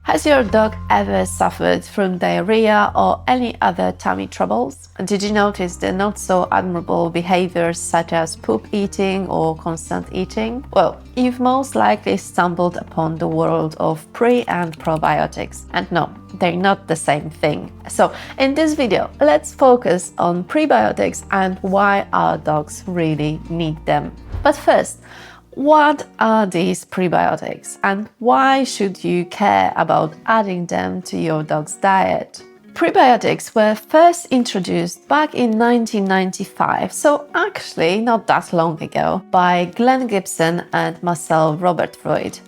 Has your dog ever suffered from diarrhea or any other tummy troubles? Did you notice the not so admirable behaviors such as poop eating or constant eating? Well, you've most likely stumbled upon the world of pre and probiotics. And no, they're not the same thing. So in this video, let's focus on prebiotics and why our dogs really need them. But first, what are these prebiotics and why should you care about adding them to your dog's diet? Prebiotics were first introduced back in 1995, so actually not that long ago, by Glenn Gibson and Marcel Robertfreud.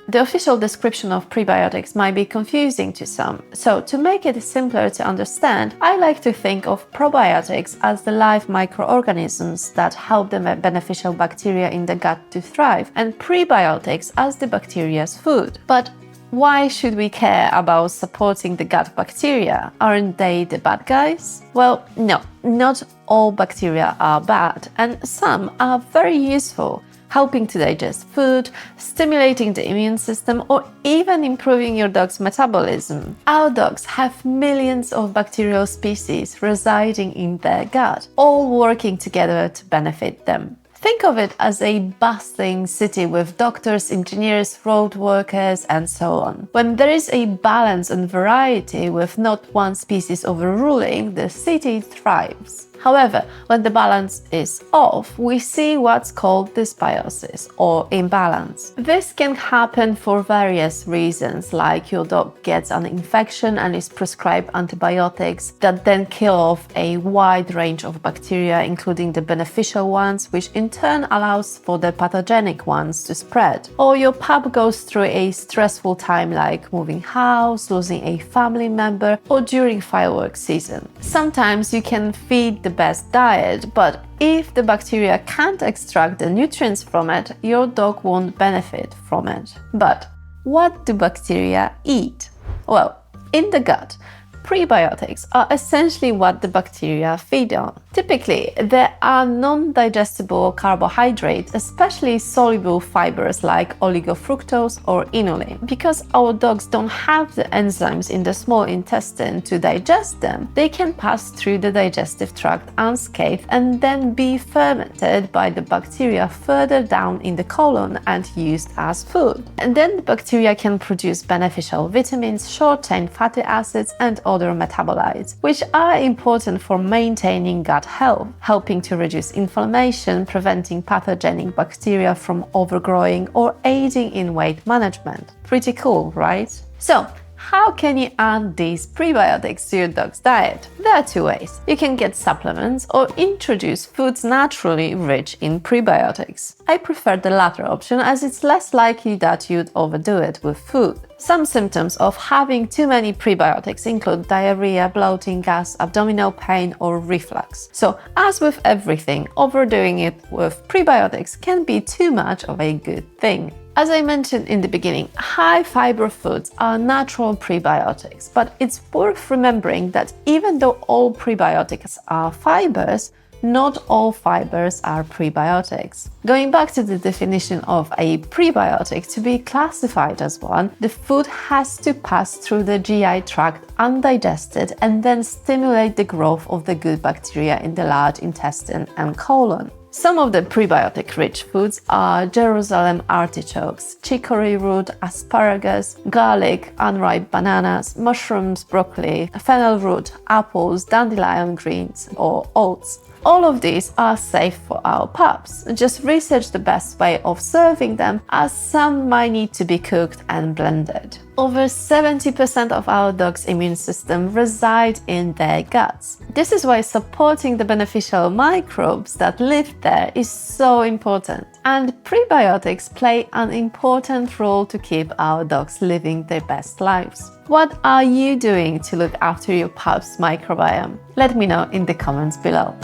The official description of prebiotics might be confusing to some, so to make it simpler to understand, I like to think of probiotics as the live microorganisms that help the beneficial bacteria in the gut to thrive, and prebiotics as the bacteria's food. But why should we care about supporting the gut bacteria? Aren't they the bad guys? Well, no, not all bacteria are bad, and some are very useful, helping to digest food, stimulating the immune system, or even improving your dog's metabolism. Our dogs have millions of bacterial species residing in their gut, all working together to benefit them. Think of it as a bustling city with doctors, engineers, road workers, and so on. When there is a balance and variety with not one species overruling, the city thrives. However, when the balance is off, we see what's called dysbiosis or imbalance. This can happen for various reasons, like your dog gets an infection and is prescribed antibiotics that then kill off a wide range of bacteria, including the beneficial ones, which in turn allows for the pathogenic ones to spread. Or your pup goes through a stressful time like moving house, losing a family member, or during fireworks season. Sometimes you can feed the best diet, but if the bacteria can't extract the nutrients from it, your dog won't benefit from it. But what do bacteria eat? Well, in the gut, prebiotics are essentially what the bacteria feed on. Typically, there are non-digestible carbohydrates, especially soluble fibers like oligofructose or inulin. Because our dogs don't have the enzymes in the small intestine to digest them, they can pass through the digestive tract unscathed and then be fermented by the bacteria further down in the colon and used as food. And then the bacteria can produce beneficial vitamins, short-chain fatty acids, and other metabolites, which are important for maintaining gut health, helping to reduce inflammation, preventing pathogenic bacteria from overgrowing, or aiding in weight management. Pretty cool, right? So, how can you add these prebiotics to your dog's diet? There are two ways. You can get supplements or introduce foods naturally rich in prebiotics. I prefer the latter option as it's less likely that you'd overdo it with food. Some symptoms of having too many prebiotics include diarrhea, bloating, gas, abdominal pain, or reflux. So, as with everything, overdoing it with prebiotics can be too much of a good thing. As I mentioned in the beginning, high-fiber foods are natural prebiotics, but it's worth remembering that even though all prebiotics are fibers, not all fibers are prebiotics. Going back to the definition of a prebiotic, to be classified as one, the food has to pass through the GI tract undigested and then stimulate the growth of the good bacteria in the large intestine and colon. Some of the prebiotic-rich foods are Jerusalem artichokes, chicory root, asparagus, garlic, unripe bananas, mushrooms, broccoli, fennel root, apples, dandelion greens, or oats. All of these are safe for our pups. Just research the best way of serving them, as some might need to be cooked and blended. Over 70% of our dog's immune system reside in their guts. This is why supporting the beneficial microbes that live there is so important. And prebiotics play an important role to keep our dogs living their best lives. What are you doing to look after your pup's microbiome? Let me know in the comments below.